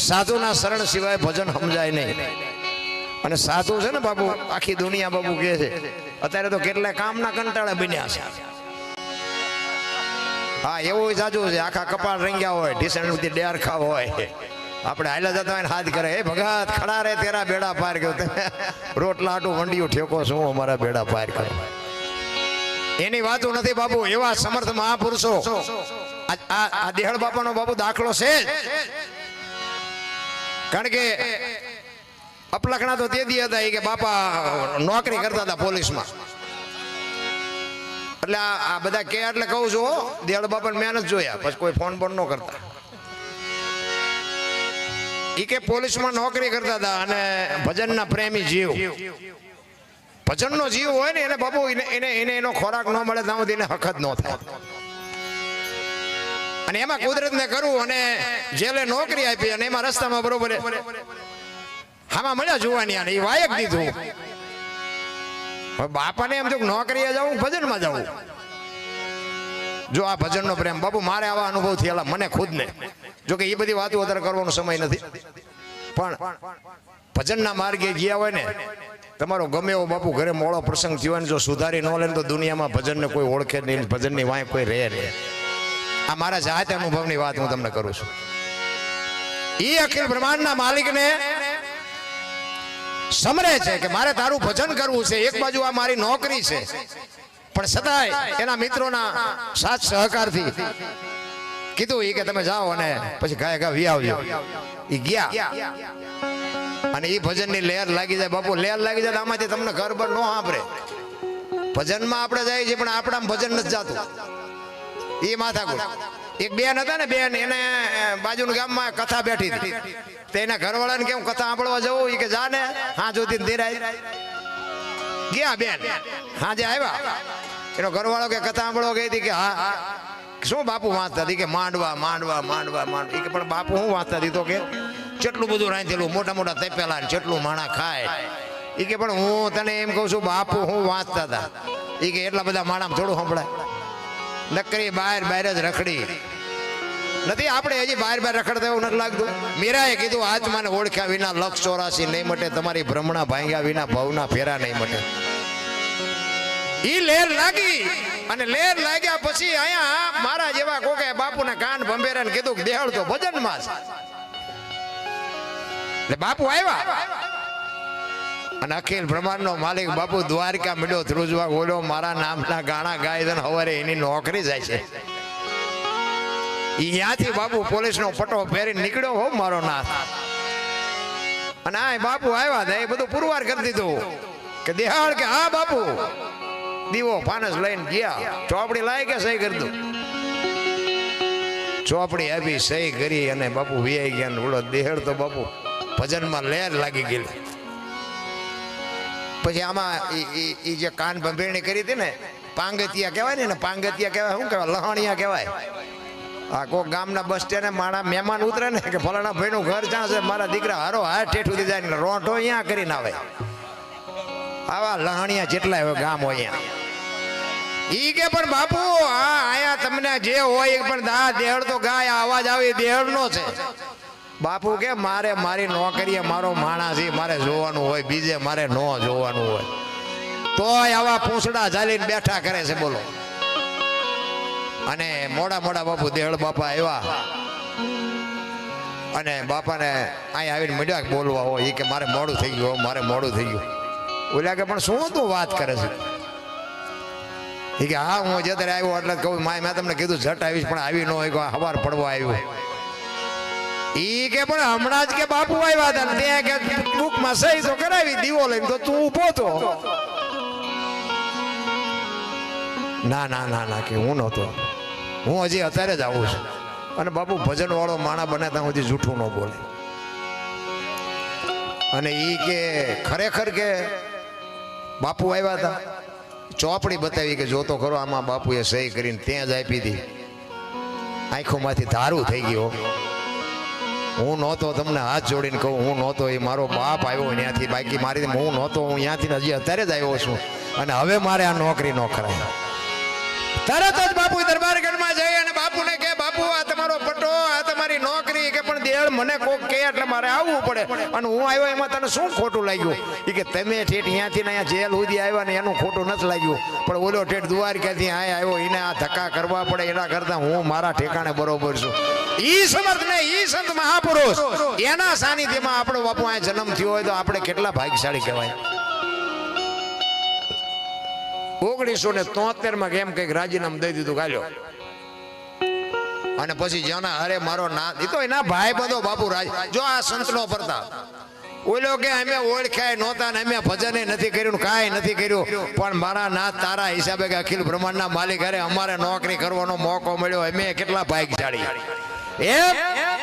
સાધુના શરણ સિવાય ભજન સમજાય નહીં. અને સાધુ છે ને બાપુ, આખી દુનિયા બાપુ કહે છે અત્યારે તો કેટલા કામના કંટાળા બન્યા છે. હા, એવું જાજુ છે, આખા કપાળ રંગ્યા હોય, ઢીસણથી ડેરખા હોય, આપણે હાલા જતા હોય ને હાથ કરે, હે ભગત ખડા રે તેરા બેડા પાર ગયો, તમે રોટલા હાટું વંડિયું ઠેકો શું અમારા બેડા પાર કરો. એની વાતો નથી બાપુ. એવા સમર્થ મહાપુરુષો આ દેહળ બાપાનો બાપુ દાખલો છે. કારણ કે અપલખણા તો તે દી હતા કે બાપા નોકરી કરતા હતા પોલીસમાં. એટલે આ બધા કે એટલે કહું છું, દેહળ બાપાને મહેનત જોયા, પછી કોઈ ફોન બોન ન કરતા. ઈ કે પોલીસમાં નોકરી કરતા હતા અને ભજનના પ્રેમી જીવ, ભજનનો જીવ હોય ને એને બાપુ એને એનો ખોરાક ન મળે ત્યાં સુધી એને હકત ન થાય. અને એમાં કુદરતને કરવું અને જેલે નોકરી આપી અને એમાં રસ્તામાં બરોબર આમાં મળ્યા જોવાની એ વાયક દીધું. બાપાને એમ જો નોકરીએ જવું ભજનમાં જવું. જો આ ભજનનો પ્રેમ બાપુ મારે આવા અનુભવ થયેલા મને ખુદને. જો કે એ બધી વાતો અત્યારે કરવાનો સમય નથી, પણ ભજનના માર્ગે ગયા હોય ને તમારો ગમે એવો બાપુ ઘરે મોડો પ્રસંગ થયો ને જો સુધારી ન લે તો દુનિયામાં ભજનને કોઈ ઓળખે નહીં, ભજનની વાંય કોઈ રહે નહીં. આ મારા જાત અનુભવની વાત હું તમને કરું છું. એ અખિલ બ્રહ્માંડના માલિકને સમરે છે કે મારે તારું ભજન કરવું છે. એક બાજુ આ મારી નોકરી છે, પણ છતાંય એના મિત્રોના સાથ સહકારથી કીધું એ કે તમે જાઓ અને પછી ગાય ગા વી આવજો. એ ગયા અને એ ભજનની લહેર લાગી જાય બાપુ. લહેર લાગી જાય આમાંથી તમને ઘર બર ન સાંભળે. ભજનમાં આપણે જાય છે પણ આપણા ભજન નથી જાતું. એ માથાકૂટ. એક બેન હતા ને, બેન એને બાજુના ગામમાં કથા બેઠી હતી. તેના ઘરવાળાને કેમ કથા સાંભળવા જવું, એ કે જા ને હા જોતી દેરાય ગયા. બેન હાજે આવ્યા, એનો ઘરવાળો કે કથા સાંભળવા ગઈ હતી કે હા શું બાપુ વાંચતા હતી કે માંડવા માંડવા માંડવા માંડવા. કે પણ બાપુ હું વાંચતા હતી તો કે કેટલું બધું રાંધેલું, મોટા મોટા તપેલા, કેટલું માણા ખાય. એ કે પણ હું તને એમ કહું છું બાપુ હું વાંચતા હતા. એ કે એટલા બધા માણામાં થોડું સંભળાય. નકરી બહાર બહાર જ રખડી નથી. આપણે હજી બહાર બહાર રખડતા એવું નથી લાગતું. મીરાએ કીધું આત્માને ઓળખ્યા વિના લક્ષ 84 નહીં મટે, તમારી ભ્રમણા ભાંગ્યા વિના ભવના ફેરા નહીં મટે. ઈ લેર લાગી અને લેર લાગ્યા પછી અહીંયા મારા જેવા કોકે બાપુને કાન ભંભેરાને કીધું કે દેહળ તો ભજનમાં છે. એટલે બાપુ આવ્યા અને અખિલ બ્રહ્માંડનો માલિક બાપુ દ્વારકા મળ્યો ધ્રુજવા બોલ્યો મારા નામના ગાણા ગાય છે, હવારે એની નોકરી જાય છે. ત્યાંથી બાપુ પોલીસનો પટો પહેરીને નીકળ્યો હો મારો નાથ. અને આ બાપુ આવ્યા હતા, એ બધું પુરવાર કરી દીધું કે દેહાળ કે હા બાપુ. દીવો ફાનસ લઈને ગયા, ચોપડી લાવી કે સહી કરી દઉં. ચોપડી આપી, સહી કરી અને બાપુ વિયાઈ ગયા. ઓલો દેહળ તો બાપુ ભજનમાં લહેર લાગી ગયેલી. પછી આમાં એ જે કાન ભંભેરણી કરી હતી ને, પાંગતિયા કહેવાય ને, પાંગતિયા કહેવાય, શું કહેવાય, લહાણિયા કહેવાય. આ કોક ગામના બસ સ્ટેન્ડે મારા મહેમાન ઉતરે ને કે ફલાણા ભાઈનું ઘર જ્યાં છે, મારા દીકરા હારો હાર ઠેઠું જાય ને રોંઢો અહીંયા કરીને આવે. આવા લહાણિયા જેટલા હવે ગામ હોય અહીંયા. ઈ કે પણ બાપુ આયા તમને જે હોય પણ દા દેહળ તો ગાય અવાજ આવે દેહળ નો છે. બાપુ કે મારે મારી નોકરીએ મારો માણસ મારે જોવાનું હોય, બીજે મારે ન જોવાનું હોય. તોય આવા પૂંછડા ઝાલીને બેઠા કરે છે બોલો. અને મોડા મોડા બાપુ દેહળ બાપા આવ્યા અને બાપાને અહીં આવીને મળ્યા બોલવા હોય. એ કે મારે મોડું થઈ ગયું, મારે મોડું થઈ ગયું. ઓલા કે પણ શું તું વાત કરે છે? એ કે હા હું જયારે આવ્યો એટલે કહું મેં તમને કીધું ઝટ આવીશ પણ આવી ન હોય, હવાર પડવા આવ્યું. ઈ કે પણ હમણાં જ કે બાપુ આવ્યા હતા ત્યાં કે બુકમાં સહી તો કરાવી દીવો લઈને, તો તું ઉભો તો. ના ના ના ના કે હું નહોતો, હું હજી અત્યારે જ આવું છું. અને બાપુ ભજન વાળો માણા બને ત્યાં સુધી જૂઠું ન બોલે. અને ઈ કે ખરેખર કે બાપુ આવ્યા હતા, ચોપડી બતાવી કે જોતો ખરો આમાં બાપુએ સહી કરીને ત્યાં જ આપી હતી. આંખોમાંથી ધારું થઈ ગયો. હું નહોતો, તમને હાથ જોડીને કહું હું નહોતો, એ મારો બાપ આવ્યો ત્યાંથી. બાકી મારી હું નહોતો, હું ત્યાંથી હજી અત્યારે જ આવ્યો છું. અને હવે મારે આ નોકરી ન કરાય. તરત જ બાપુ દરબારગઢમાં જઈ અને બાપુને કે બાપુ આ તમારો પટ્ટો, આ તમારી મારી નોકરી કે પણ દેળ મને કોક કે એટલે મારે આવવું પડે અને હું આવ્યો એમાં તને શું ખોટું લાગ્યું એ કે તમે ઠેઠ અહીંયાથી ને અહીંયા જેલ સુધી આવ્યા ને એનું ખોટું નથી લાગ્યું પણ ઓલો ઠેઠ દ્વારકાથી અહીંયા આવ્યો એને આ ધક્કા કરવા પડે એના કરતા હું મારા ઠેકાણે બરોબર છું. ઈ સમર્થ ને ઈ સંત મહાપુરુષ એના સાનિધ્યમાં આપણો બાપુ આ જન્મ થયો હોય તો આપણે કેટલા ભાગ્યશાળી કહેવાય. 1973 કેમ કઈક રાજીનામું દઈ દીધું ગાલ્યો અને પછી જેના અરે મારો ના એ તો એના ભાઈ બધો બાપુ રાજ જો આ સંતનો પ્રતાપ ઓલો કે અમે ઓળખાય નહોતા ને અમે ભજને નથી કર્યું કાંઈ નથી કર્યું પણ મારા નાથ તારા હિસાબે કે અખિલ બ્રહ્માંડના માલિક અરે અમારે નોકરી કરવાનો મોકો મળ્યો અમે કેટલા ભાગ્યશાળી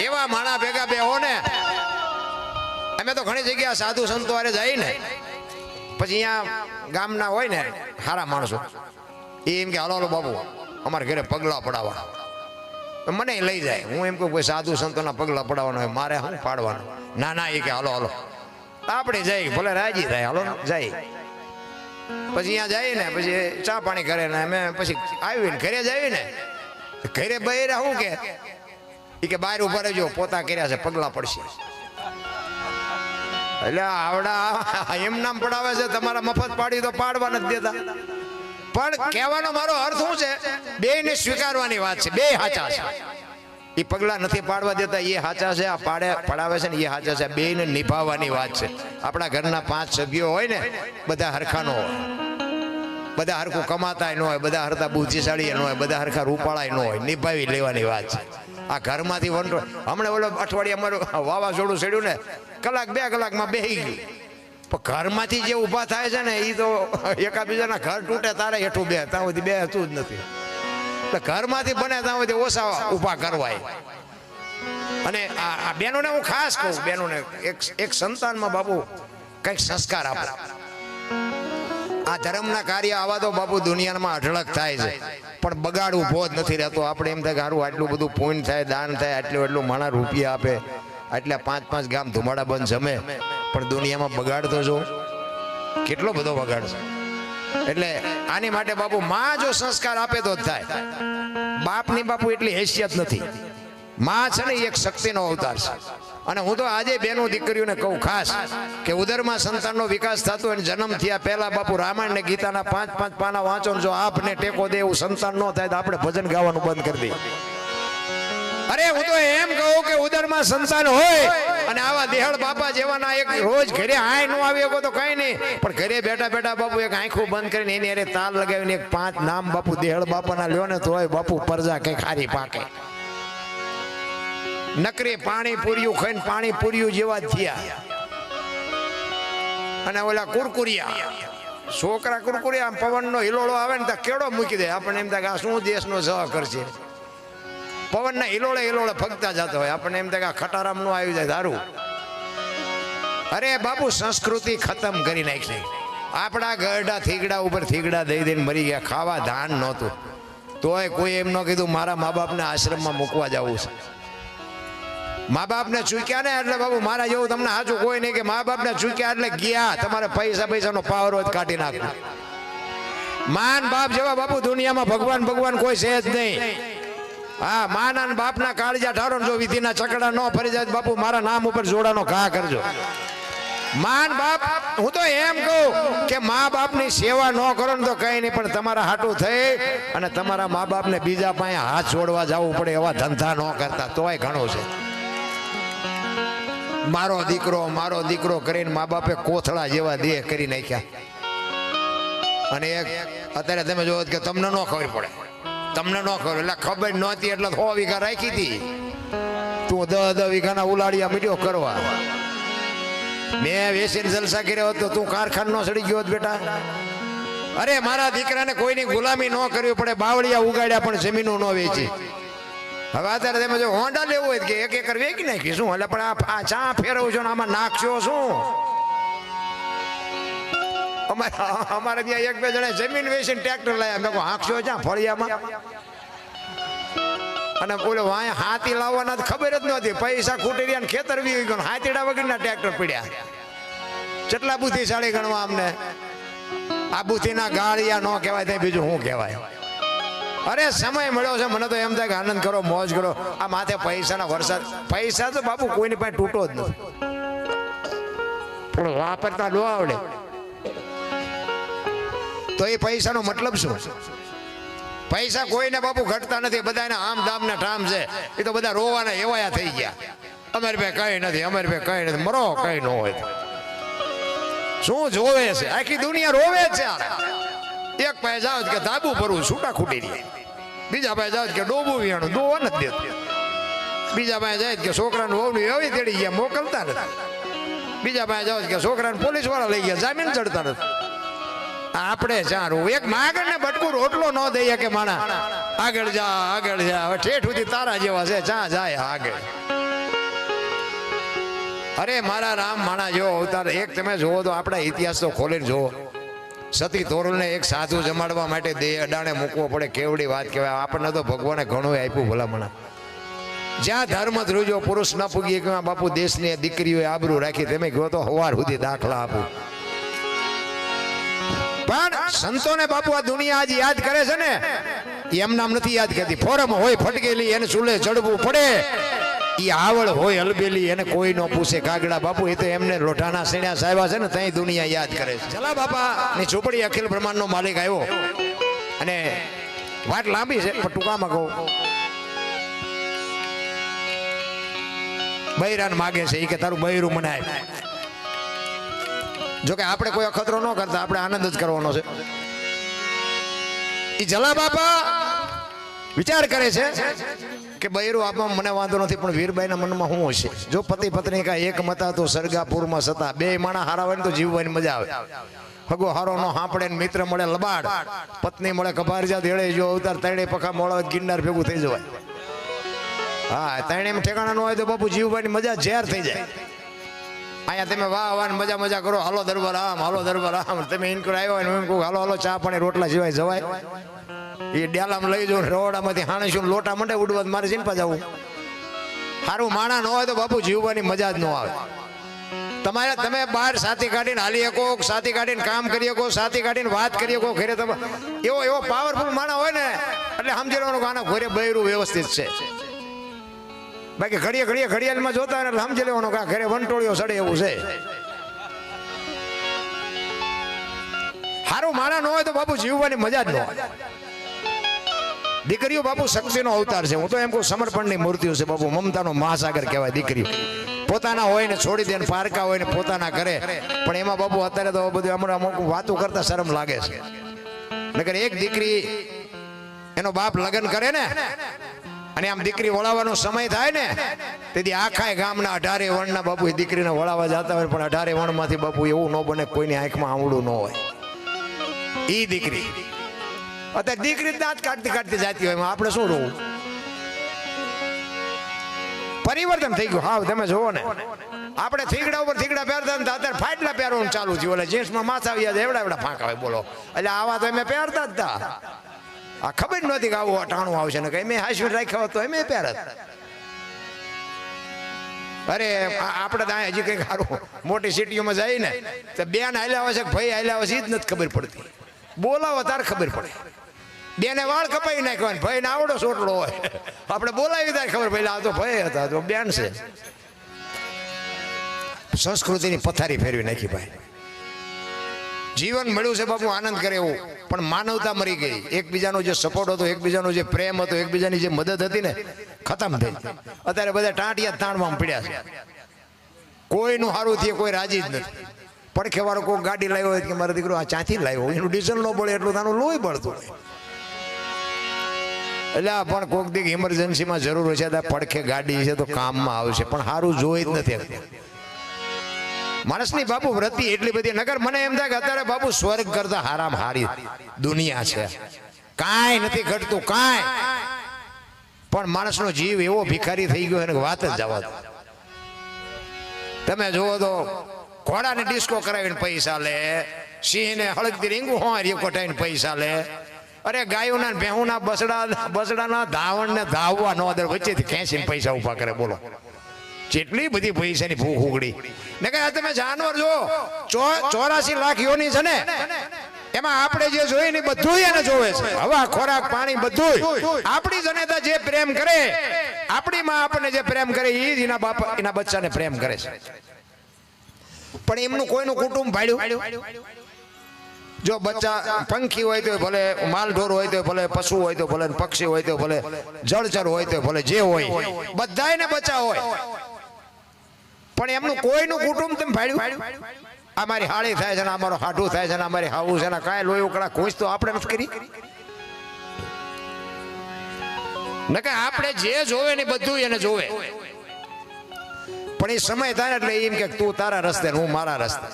એવા માણા ભેગા બેહો ને. અમે તો ઘણી જગ્યા સાધુ સંતો હારે જાય ને પછી અહીંયા ગામના હોય ને સારા માણસો એ એમ કે હાલો બાબુ અમારે ઘરે પગલા પડાવવા મને લઈ જાય. હું એમ કહું કોઈ સાધુ સંતોના પગલા પડાવવાના હોય મારે શું પાડવાનું ના ના એ કે હાલો હાલો આપણે જઈ ભલે રાજી થાય હાલો જાય. પછી અહીંયા જઈએ ને પછી ચા પાણી કરે ને અમે પછી આવીને ઘરે જઈએ ને ઘરે બહેરા શું કે બહાર ઉભા રહેજો પોતા કર્યા છે પગલા પડશે એટલે આવડા એમ નામ પડાવે છે તમારા મફત પાડી તો પાડવા નથી દેતા. પણ કહેવાનો મારો અર્થ શું છે બે ને સ્વીકારવાની વાત છે બે સાચા છે. એ પગલા નથી પાડવા દેતા એ સાચા છે આ પડાવે છે ને એ સાચા છે. બે ને નિભાવવાની વાત છે. આપણા ઘરના 5 સભ્યો હોય ને બધા હરખા ન હોય બધા હરખું કમાતા ન હોય બધા હરતા બુદ્ધિશાળી ન હોય બધા હરખા રૂપાળા ન હોય નિભાવી લેવાની વાત છે. આ ઘરમાંથી વંટો હમણાં ઓલો અઠવાડિયે અમારું વાવાઝોડું ચડ્યું ને કલાક 2 કલાકમાં બેહી ગયું પણ ઘરમાંથી જે ઊભા થાય છે ને એ તો એકાબીજાના ઘર તૂટે તારે હેઠું બે ત્યાં સુધી બેસતું જ નથી. એટલે ઘરમાંથી બને ત્યાં સુધી ઓછા ઊભા કરવાય. અને આ બહેનોને હું ખાસ કહું બહેનોને એક સંતાનમાં બાપુ કંઈક સંસ્કાર આપો. આ ધર્મના કાર્ય આવા તો બાપુ દુનિયામાં અઢળક થાય છે પણ બગાડ ઊભો જ નથી રહેતો. આપણે એમ થાય કે સારું આટલું બધું પુણ્ય થાય દાન થાય એટલું માણા રૂપિયા આપે એટલે 5 ગામ ધુમાડા બંધ જમે પણ દુનિયામાં બગાડ તો જો કેટલો બધો બગાડ છે. એટલે આની માટે બાપુ માં જો સંસ્કાર આપે તો જ થાય. બાપની બાપુ એટલી હેસિયત નથી. માં છે ને એક શક્તિનો અવતાર છે. અને હું તો આજે બેનો દીકરીઓને કહું ખાસ કે ઉદરમાં સંતાનનો વિકાસ થતો હોય જન્મ થયા પહેલા બાપુ રામાયણ ને ગીતાના 5 પાના વાંચો જો આપને ટેકો દે એવું સંતાન ન થાય તો આપણે ભજન ગાવાનું બંધ કરી દઈએ. અરે હું તો એમ કહું કે ઉદરમાં સંતાન હોય અને આવા દેહળ બાપા જેવાના એક રોજ ઘરે આય નો આવી શકો તો કઈ નહીં પણ ઘરે બેઠા બેઠા બાપુ એક આંખું બંધ કરીને એની અરે તાલ લગાવીને એક 5 નામ બાપુ દેહળ બાપાના લ્યો ને તો હોય બાપુ પરજા કઈ ખારી પાકે. નકરી પાણી પૂર્યું ખાઈને પાણી પૂર્યું જેવા થયા. અને ઓલા કુરકુરિયા છોકરા કુરકુરિયા પવનનો હિલોળો આવે ને તો કેળો મૂકી દે. આપણને એમ થાય કે આ શું દેશનો સહ કરશે. પવનના હિલોળે ફગતા જતો હોય આપણને એમ થાય કે આ ખટારામ નો આવી જાય દારૂ. અરે બાપુ સંસ્કૃતિ ખતમ કરી નાખી. આપણા ગરડા થીગડા ઉપર થીગડા દઈ દઈને મરી ગયા. ખાવા ધાન નહોતું તોય કોઈ એમ ન કીધું મારા મા બાપને આશ્રમમાં મૂકવા જવું છે. મા બાપને ચૂક્યા ને એટલે બાબુ મારા જેવું તમને સાચું કોઈ નહીં કે મા બાપને ચૂક્યા એટલે ગયા. તમારે પૈસાનો પાવર હોય કાઢી નાખો. માન બાપ જેવા બાપુ દુનિયામાં ભગવાન કોઈ છે જ નહીં. હા માના બાપના કાળજા ઠારો જો વિધિના ચકડા ન ફરી જાય બાપુ મારા નામ ઉપર જોડાનો ઘા કરજો. માન બાપ હું તો એમ કહું કે મા બાપની સેવા ન કરો ને તો કઈ નહીં પણ તમારા હાટું થઈ અને તમારા મા બાપને બીજા પાસે હાથ જોડવા જવું પડે એવા ધંધા ન કરતા તોય ઘણું છે. મારો દીકરો કરીને મા બાપે કોથળા જેવા દેહ કરી નાખ્યા. અને એક અત્યારે તમે જોવો કે તમને ન ખબર પડે તમને ન ખબર એટલે ખબર નહોતી એટલે 100 વીઘા રાખી હતી તું 10 વીઘાના ઉલાડિયા મીડિયો કરવા. મેં વેસીને જલસા કર્યો હતો તું કારખાનો સડી ગયો બેટા. અરે મારા દીકરાને કોઈની ગુલામી ન કરવી પડે. બાવળિયા ઉગાડ્યા પણ જમીનો ન વેચી. હવે અત્યારે તમે જો હોન્ડા લેવું હોય કે 1 એકર વેચી નાખી શું એટલે પણ આ ચા ફેરવું છો ને આમાં નાખશો શું. અમારે ત્યાં 1-2 જણા જમીન વેચીને ટ્રેક્ટર લાયા. મેં કહું હાંકશો ચા ફળિયામાં. અને બોલો વાય હાથી લાવવાના ખબર જ નહોતી. પૈસા ખૂટી રહ્યા ને ખેતર વી ગયું હાથીડા વગરના ટ્રેક્ટર પડ્યા. કેટલા બુદ્ધિશાળી ગણવા અમને. આ બુદ્ધિના ગાળિયા ન કહેવાય ત્યાં બીજું શું કહેવાય. અરે સમય મળ્યો છે, મને તો એમ થાય કે આનંદ કરો, મોજ કરો. આ માથે પૈસાના વરસાદ, પૈસા તો બાપુ કોઈની પાસે તૂટો જ નથી, પણ વાપરતા ન આવડે તો એ પૈસાનો મતલબ શું? પૈસા કોઈને બાપુ ઘટતા નથી, બધાને આમ દામ ને ઠામ છે. એ તો બધા રોવાના એવાયા થઈ ગયા, અમારી પાસે કઈ નથી, અમારી પાસે કઈ નથી. મરો કઈ ન હોય શું જોવે છે? આખી દુનિયા રોવે છે. એક પાસે જાવ કે ધાબુ ભરવું છૂટા ખૂટી રહી, બીજા પાસે જાવ કે ડોબું વિયાણું દોવા નથી દેતું, બીજા પાસે જાય કે છોકરાનું વહુનું એવી તેડી ગયા મોકલતા નથી, બીજા પાસે જાવ કે છોકરાને પોલીસ વાળા લઈ ગયા જામીન ચડતા નથી. આપણે ચારું એક માગણ ને બટકું રોટલો ન દઈએ કે માણા આગળ જા આગળ જા. હવે ઠેઠ સુધી તારા જેવા છે, ચા જાય આગળ. અરે મારા રામ માણા જો અવતાર એક તમે જોવો તો આપણા ઇતિહાસ તો ખોલીને જોવો. સતી તોરલને એક સાધુ જમાડવા માટે દેહ અડાણે મૂકવો પડે, કેવડી વાત કહેવાય. આપણને તો ભગવાને ઘણું આપ્યું ભલામણા. જ્યાં ધર્મ ધ્રુજો પુરુષ ન પૂગી કે બાપુ દેશની દીકરીઓએ આબરૂ રાખી, તમે કહો તો હવાર સુધી દાખલા આપું. પણ સંતોને બાપુ આ દુનિયા આજ યાદ કરે છે ને, એમ નામ નથી યાદ કરતી. ફોરમ હોય ફટકેલી એને ચૂલે ચડવું પડે, એ આવડ હોય અલબેલી એને કોઈ ન પૂછે કાગડા. બાપુ એ તો એમને લોઢાના સીણ્યા સાહેબા છે ને, ત્યાં દુનિયા યાદ કરે છે. જલા બાપા ની ઝૂંપડી અખિલ બ્રહ્માંડ નો માલિક આવ્યો, અને વાત લાંબી છે પણ ટૂંકામાં કહું. બૈરાન માગે છે એ કે તારું બૈરું મને આપ. જોકે આપણે કોઈ અખતરો ન કરતા, આપણે આનંદ જ કરવાનો છે. એ જલા બાપા વિચાર કરે છે કે બૈરું આપવા મને વાંધો નથી, પણ વીરબાઈના મનમાં શું હશે? જો પતિ પત્ની કા એક મતા તો સરગાપુરમાં સતા, બે માણા હારા હોય ને તો જીવવાની મજા આવે. હગો હારો નો હાંપડે ને મિત્ર મળે લબાડ, પત્ની મળે કભારજા દેડે જો અવતાર તણે પખા મોળા ગિરનાર ભેગું થઈ જવાય. હા તણે એમ ઠેકાણા ન હોય તો બાપુ જીવવાની મજા ઝેર થઈ જાય. અહીંયા તમે વાહ વાહ મજા મજા કરો, હાલો દરબાર આમ, હાલો દરબાર આમ. તમે ઇનકર આવ્યો ને એમ કહું હાલો હાલો ચા પાણી રોટલા સિવાય જવાય? એ ડેલામાં લઈ જાઉં રવાડામાંથી હાણીશું લોટા મંડે ઉડવા, મારે ચીનપા જવું. સારું માણા ન હોય તો બાપુ જીવવાની મજા જ ન આવે. તમારે તમે બહાર સાથી કાઢીને હાલી શકો, સાથી કાઢીને કામ કરી શકો, સાથી કાઢીને વાત કરી શકો. ઘરે તમે એવો પાવરફુલ માણા હોય ને એટલે સમજી લેવાનું કે આના ઘરે બૈરું વ્યવસ્થિત છે. બાકી ઘડીએ ઘડીએ ઘડિયાળમાં જોતા હોય એટલે સમજી લેવાનું કે આ ઘરે વંટોળીઓ સડે એવું છે. સારું માણા ન હોય તો બાપુ જીવવાની મજા જ ન હોય. દીકરીઓ બાપુ શક્તિનો અવતાર છે. હું તો એમ કહું સમર્પણની મૂર્તિઓ છે બાપુ, મમતાનો મહાસાગર કહેવાય દીકરીઓ. પોતાના હોય ને છોડી દે, પારકા હોય ને પોતાના કરે. પણ એમાં બાપુ અત્યારે તો બધું હમણાં અમુક વાતો કરતા શરમ લાગે છે. નકર એક દીકરી એનો બાપ લગ્ન કરે ને અને આમ દીકરી વળાવવાનો સમય થાય ને તેથી આખા ગામના 18 વણના બાપુ એ દીકરીને વળાવવા જતા હોય, પણ 18 વણમાંથી બાપુ એવું ન બને કોઈની આંખમાં આંવડું ન હોય. એ દીકરી અત્યારે દીકરી દાંત કાઢતી કાઢતી જતી હોય, આપણે શું રોવું? પરિવર્તન થઈ ગયું. હા તમે જોવો ને, આપણે થીગડા ઉપર થીગડા પહેરતા હતા, અત્યારે ફાટલા પહેરવાનું ચાલુ થયું. એટલે જીન્સમાં માથા આવી જાય એવડા એવડા ફાંકા હોય બોલો. એટલે આવા તો અમે પહેરતા જ હતા. આ ખબર નહોતી કે આવું અટાણું આવશે ને, કઈ મેં હાશવી રાખ્યા તો એમ પહેરત. અરે આપણે તો હજી કંઈક સારું મોટી સિટીઓમાં જાય ને તો બેન હાલ્યા હોય છે કે ભાઈ હાલ્યા હોય છે, એ જ નથી ખબર પડતી. બોલાવો તાર ખબર પડે. બેને વાળ કપાઈ નાખ્યો, ભાઈ ને આવડો સોટલો હોય. આપણે બોલાવી ત્યારે ખબર પડે આ તો ભાઈ હતા, તો બેન છે. સંસ્કૃતિની પથારી ફેરવી નાખી ભાઈ. જીવન મળ્યું છે બાપુ આનંદ કરે એવું, પણ માનવતા મરી ગઈ. એકબીજાનો જે સપોર્ટ હતો, એકબીજાનો જે પ્રેમ હતો, એકબીજાની જે મદદ હતી ને ખતમ થઈ. અત્યારે બધા ટાંટિયા તાણવામાં પડ્યા છે. કોઈનું સારું થયું કોઈ રાજી જ નથી. પડખે વાળો કોઈ ગાડી લાવ્યો હોય કે મારો દીકરો આ ચાંથી લાવ્યો, એનું ડીઝલ ન બળે એટલું તાનું લોહી બળતું હોય. એટલે પણ કોઈક દીક ઇમરજન્સીમાં જરૂર છે, પડખે ગાડી છે તો કામમાં આવશે, પણ સારું જોઈ જ નથી. માણસની બાપુ વૃત્તિ એટલી બધી. નગર મને એમ થાય કે અત્યારે બાપુ સ્વર્ગ કરતા હારામાં હારી દુનિયા છે. કાંઈ નથી ઘટતું કાંઈ, પણ માણસનો જીવ એવો ભિખારી થઈ ગયો એને વાત જ જવા દો. તમે જુઓ તો ઘોડાને ડિસ્કો કરાવીને પૈસા લે, સિંહને હળગતી રીંગું હોવારી કોટાઈને પૈસા લે. અરે ગાયોના ભેહુના બસડાના ધાવણ ને ધાવવા ન દે, વચ્ચેથી ખેંચીને પૈસા ઉભા કરે. બોલો જેટલી બધી પૈસાની ભૂખ ઉગડી ને. કઈ તમે જાનવર જો 84 લાખ યોની છે ને, એમાં આપણે જે જોઈએ ને બધું એને જોવે છે, હવા ખોરાક પાણી બધું. આપણી જનેતા જે પ્રેમ કરે, આપણી માં આપણને જે પ્રેમ કરે એ જ એના બાપ એના બચ્ચાને પ્રેમ કરે છે. પણ એમનું કોઈનું કુટુંબ ભાડ્યું. જો બચ્ચા પંખી હોય તો ભલે, માલઢોર હોય તો ભલે, પશુ હોય તો ભલે, પક્ષી હોય તો ભલે, જળચર હોય તો ભલે, જે હોય બધાયને બચ્ચા હોય, પણ એમનું કોઈનું કુટુંબ તમે ભાડ્યું. આ મારી હાળી થાય છે ને, અમારો હાડું થાય છે ને, અમારી હાવું છે ને, કાંઈ લોહી ઉકળા ખોજ તો આપણે નથી કરી. ન કે આપણે જે જોવે ને બધું એને જોવે. પણ એ સમય થાય એટલે એમ કે તું તારા રસ્તે હું મારા રસ્તે.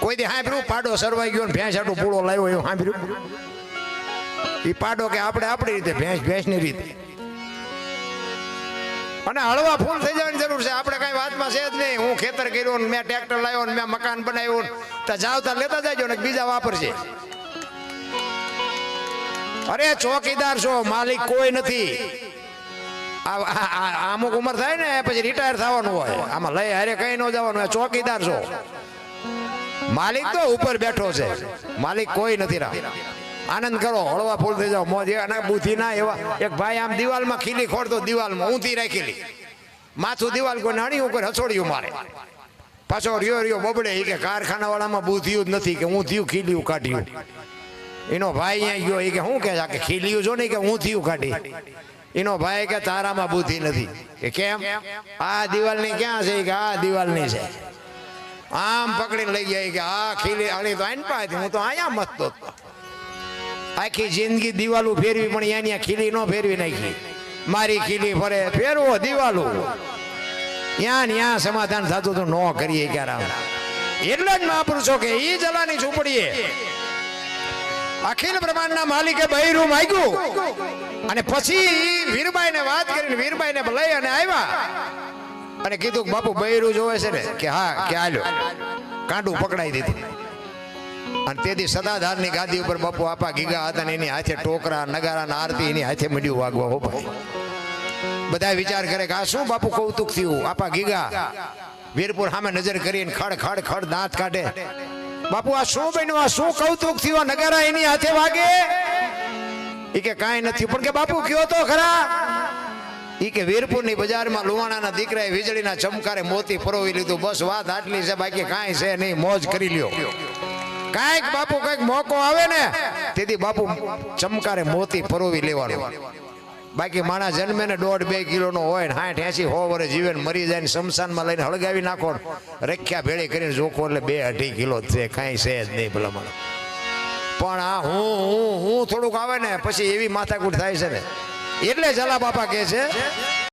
કોઈ દી સાંભળ્યું પાડો સરવાઈ ગયો ને ભેંસ આટલું પૂળો લાવ્યો એવું સાંભળ્યું? એ પાડો કે આપણે આપણી રીતે, ભેંસ ભેંસની રીતે. અને હળવા ફૂલ થઈ જવાની જરૂર છે. આપણે કઈ વાતમાં છે જ નહીં. હું ખેતર કર્યું ને મેં ટ્રેક્ટર લાવ્યો ને મેં મકાન બનાવ્યું તો જાવ તાર લેતા જાજો ને બીજા વાપરશે. અરે ચોકીદાર છો, માલિક કોઈ નથી. અમુક ઉંમર થાય ને પછી રિટાયર થવાનું હોય, આમાં લઈ હારે કઈ ન જવાનું હોય. ચોકીદાર છો, માલિક તો ઉપર બેઠો છે, માલિક કોઈ નથી. આનંદ કરો, હળવા ફૂલ થઈ જાવ, મોજ. અને બુદ્ધિ ના એવા એક ભાઈ આમ દિવાલમાં ખીલી ખોડતો, દિવાલમાં ઊંધી રાખેલી, માથું દિવાલ કોઈ નાણી ઉપર હચોડ્યું મારે, પાછો રિયો રિયો બબડે. કે કારખાના વાળામાં બુદ્ધિયું જ નથી કે ઊંધિયું ખીલ્યું કાઢ્યું. એનો ભાઈ અહીંયા ગયો, એ કે શું કે ખીલ્યું જો નહીં કે ઊંધિયું કાઢી. એનો ભાઈ કે તારામાં બુદ્ધિ નથી. કે કેમ? આ દિવાલની ક્યાં છે? કે આ દિવાલની છે. આમ પકડીને લઈ ગયા કે આ ખીલી આની તો આઈને પાછી, હું તો અહીંયા મતતો હતો. આખી જિંદગી દિવાલું ફેરવી પણ અહીંયા ખીલી ન ફેરવી નાખી. મારી ખીલી ફરે, ફેરવો દિવાલું. ત્યાં સમાધાન થતું તો ન કરીએ ક્યારે. એટલે જ મહાપુરુષો કે ઈ જલાની ઝૂંપડીએ અખિલ બ્રહ્માંડના માલિકે બૈરું માંગ્યું અને પછી વીરબાઈ ને વાત કરીને વીરબાઈ ને લઈ અને આવ્યા અને કીધું કે બાપુ બૈરું જોવે છે ને? કે હા. કે હાલ્યો. કાંડું પકડાઈ દીધું. અને તેથી સદાધારની ગાદી ઉપર બાપુ આપા ગીગા હતા ને એની હાથે ટોકરા નગારા આરતી એની હાથે મળ્યું વાગવા. હો ભાઈ, બધા વિચાર કરે કે આ શું બાપુ કૌતુક થયું? આપા ગીગા વીરપુર સામે નજર કરીને ખડ ખડ ખડ દાંત કાઢે. બાપુ આ શું બન્યું? આ શું કૌતુક થયું? નગારા એની હાથે વાગે? એ કે કાંઈ નથી. પણ કે બાપુ કયો તો ખરા. ઈ કે વીરપુરની બજારમાં લુવાણાના દીકરાએ વીજળીના ચમકારે મોતી પરોવી લીધું. બસ વાત આટલી છે, બાકી કાંઈ છે નહીં. મોજ કરી લ્યો. કાંઈક બાપુ કઈક મોકો આવે ને તેથી બાપુ ચમકારે મોતી પરોવી લેવાનું. બાકી માણા જન્મે ને 1.5-2 કિલોનો હોય ને 60-80-100 વર્ષ જીવે ને મરી જાય ને શમશાનમાં લઈને હળગાવી નાખો, રખ્યા ભેળી કરીને જોખો એટલે 2-2.5 કિલો જ છે. કાંઈ છે જ નહીં ભલા મને. પણ આ હું થોડુંક આવે ને પછી એવી માથાકૂટ થાય છે ને. એટલે જલા બાપા કહે છે